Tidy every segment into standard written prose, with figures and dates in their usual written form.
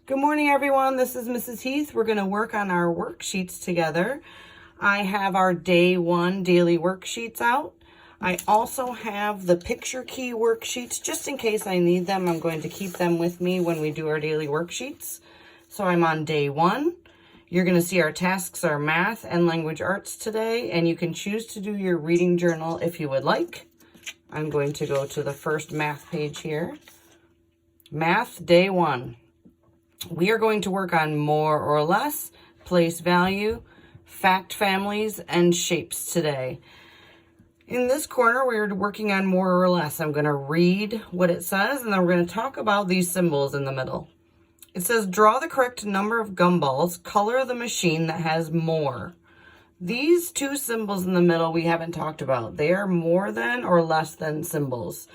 Good morning, everyone. This is Mrs. Heath. We're going to work on our worksheets together. I have our day one daily worksheets out. I also have the picture key worksheets just in case I need them. I'm going to keep them with me when we do our daily worksheets. So I'm on day one. You're going to see our tasks are math and language arts today, and you can choose to do your reading journal if you would like. I'm going to go to the first math page here. Math, day one. We are going to work on more or less, place value, fact families, and shapes today. In this corner, we're working on more or less. I'm going to read what it says, and then we're going to talk about these symbols in the middle. It says, draw the correct number of gumballs, color the machine that has more. These two symbols in the middle we haven't talked about. They are more than or less than symbols.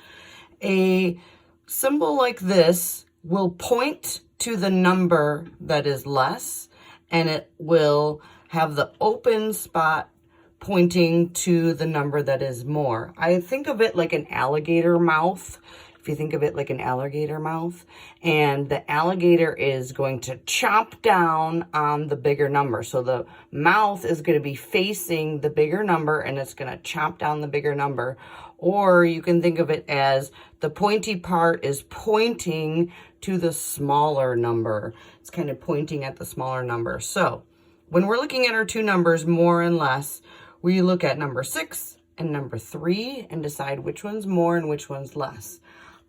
A symbol like this will point to the number that is less, and it will have the open spot pointing to the number that is more. I think of it like an alligator mouth. If you think of it like an alligator mouth, and the alligator is going to chomp down on the bigger number. So the mouth is going to be facing the bigger number, and it's going to chomp down the bigger number. Or you can think of it as the pointy part is pointing to the smaller number. It's kind of pointing at the smaller number. So when we're looking at our two numbers, more and less, we look at number 6 and number 3 and decide which one's more and which one's less.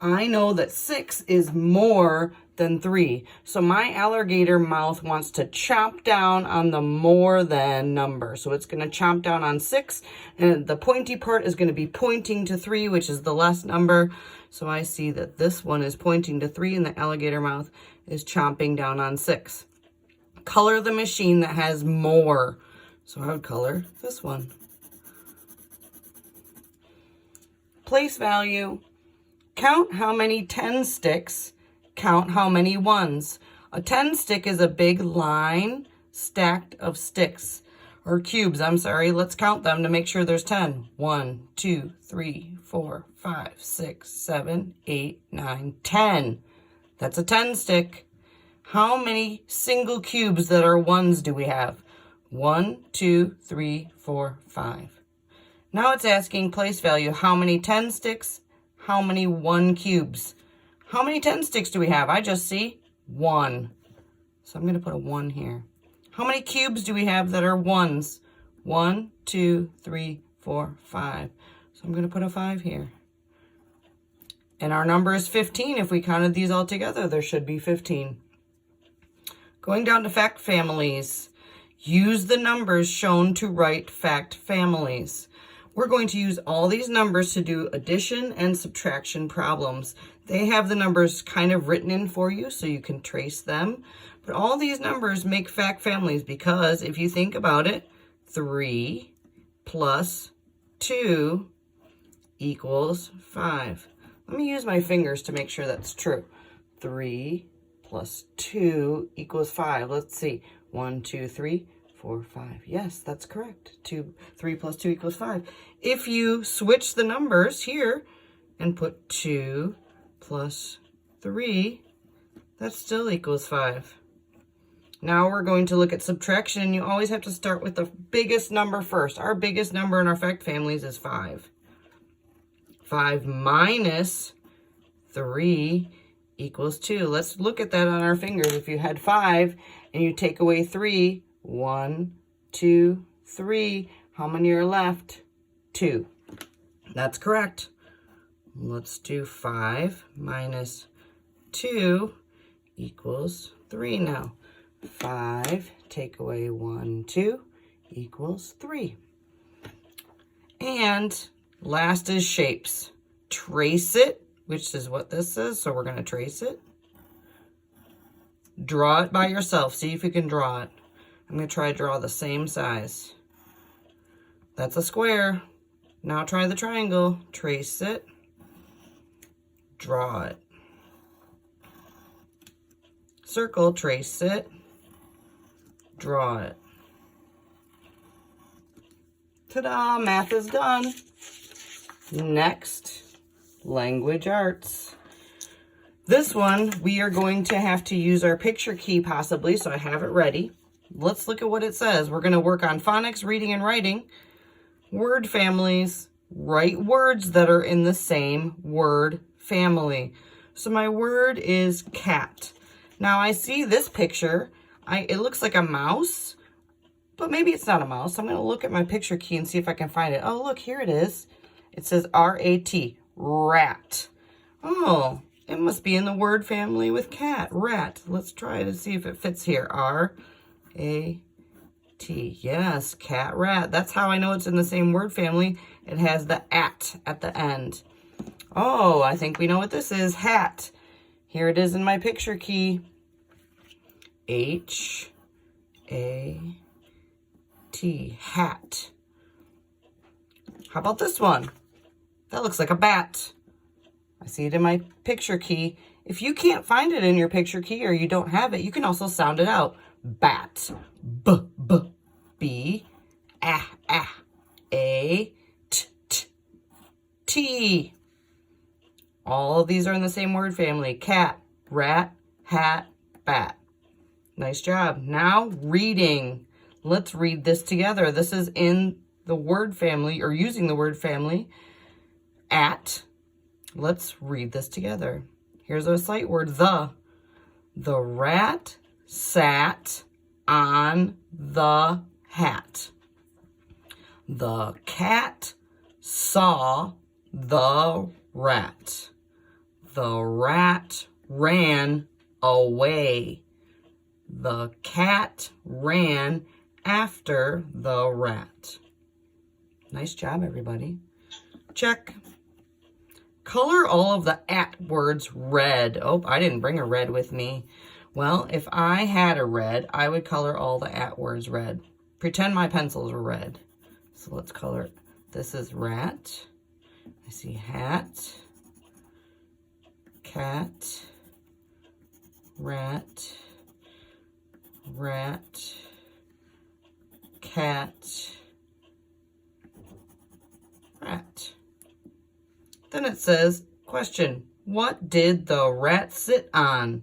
I know that 6 is more than 3. So my alligator mouth wants to chomp down on the more than number. So it's going to chomp down on 6, and the pointy part is going to be pointing to 3, which is the less number. So I see that this one is pointing to 3, and the alligator mouth is chomping down on 6. Color the machine that has more. So I would color this one. Place value. Count how many 10 sticks, count how many ones. A 10 stick is a big line stacked of sticks, or cubes, I'm sorry. Let's count them to make sure there's 10. 1, 2, 3, 4, 5, 6, 7, 8, 9, 10. That's a 10 stick. How many single cubes that are ones do we have? 1, 2, 3, 4, 5. Now it's asking place value. How many 10 sticks? How many 1 cubes? How many 10 sticks do we have? I just see 1. So I'm going to put a 1 here. How many cubes do we have that are ones? 1, 2, 3, 4, 5. So I'm going to put a 5 here. And our number is 15. If we counted these all together, there should be 15. Going down to fact families. Use the numbers shown to write fact families. We're going to use all these numbers to do addition and subtraction problems. They have the numbers kind of written in for you so you can trace them. But all these numbers make fact families because if you think about it, 3 plus 2 equals 5. Let me use my fingers to make sure that's true. 3 plus 2 equals 5. Let's see. 1, 2, 3. 4, 5. Yes, that's correct. 3 plus 2 equals 5. If you switch the numbers here and put 2 plus 3, that still equals 5. Now we're going to look at subtraction. You always have to start with the biggest number first. Our biggest number in our fact families is 5. 5 minus 3 equals 2. Let's look at that on our fingers. If you had 5 and you take away 3, 1, 2, 3. How many are left? 2. That's correct. Let's do 5 minus 2 equals 3 now. 5 take away 1, 2 equals 3. And last is shapes. Trace it, which is what this is, so we're going to trace it. Draw it by yourself. See if you can draw it. I'm going to try to draw the same size. That's a square. Now try the triangle. Trace it. Draw it. Circle, trace it. Draw it. Ta-da! Math is done. Next, language arts. This one, we are going to have to use our picture key possibly, so I have it ready. Let's look at what it says. We're going to work on phonics, reading, and writing, word families, write words that are in the same word family. So my word is cat. Now I see this picture. It looks like a mouse, but maybe it's not a mouse. I'm going to look at my picture key and see if I can find it. Oh, look, here it is. It says R-A-T, rat. Oh, it must be in the word family with cat, rat. Let's try to see if it fits here. R-A-T, yes, cat, rat. That's how I know it's in the same word family. It has the at the end. Oh, I think we know what this is, hat. Here it is in my picture key. H-A-T, hat. How about this one? That looks like a bat. I see it in my picture key. If you can't find it in your picture key or you don't have it, you can also sound it out. Bat. B, b, b, ah, ah, a, t, t, t. All of these are in the same word family. Cat, rat, hat, bat. Nice job. Now reading. Let's read this together. This is in the word family, or using the word family, at. Let's read this together. Here's our sight word, the. The rat sat on the hat. The cat saw the rat. The rat ran away. The cat ran after the rat. Nice job, everybody. Check. Color all of the at words red. Oh, I didn't bring a red with me. Well, if I had a red, I would color all the at words red. Pretend my pencils are red. So let's color it. This is rat. I see hat, cat, rat, rat, cat, rat. Then it says, question, what did the rat sit on?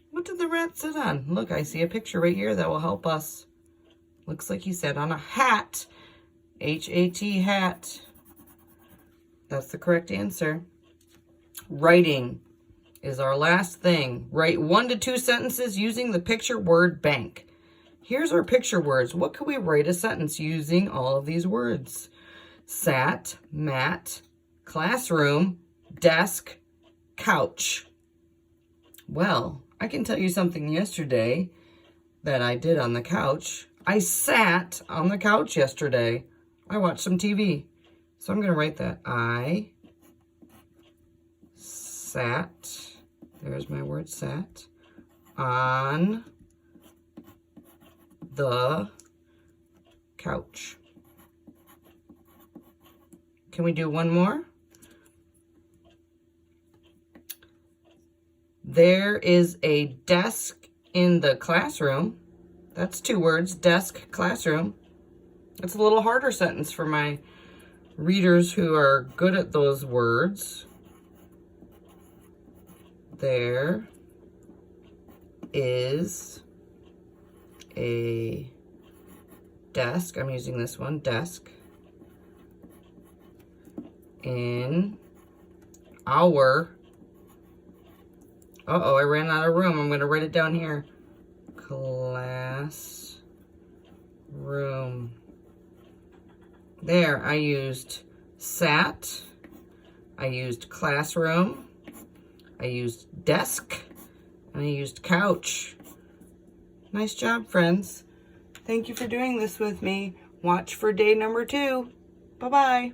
What did the rat sit on? Look, I see a picture right here that will help us. Looks like he sat on a hat. H-A-T, hat. That's the correct answer. Writing is our last thing. Write 1 to 2 sentences using the picture word bank. Here's our picture words. What could we write a sentence using all of these words? Sat, mat, classroom, desk, couch. Well, I can tell you something yesterday that I did on the couch. I sat on the couch yesterday. I watched some TV. So I'm going to write that. I sat, there's my word sat, on the couch. Can we do one more? There is a desk in the classroom. That's 2 words, desk, classroom. It's a little harder sentence for my readers who are good at those words. There is a desk. I'm using this one, desk. In our, I ran out of room. I'm going to write it down here. Classroom. There, I used sat, I used classroom, I used desk, and I used couch. Nice job, friends. Thank you for doing this with me. Watch for day number 2. Bye-bye.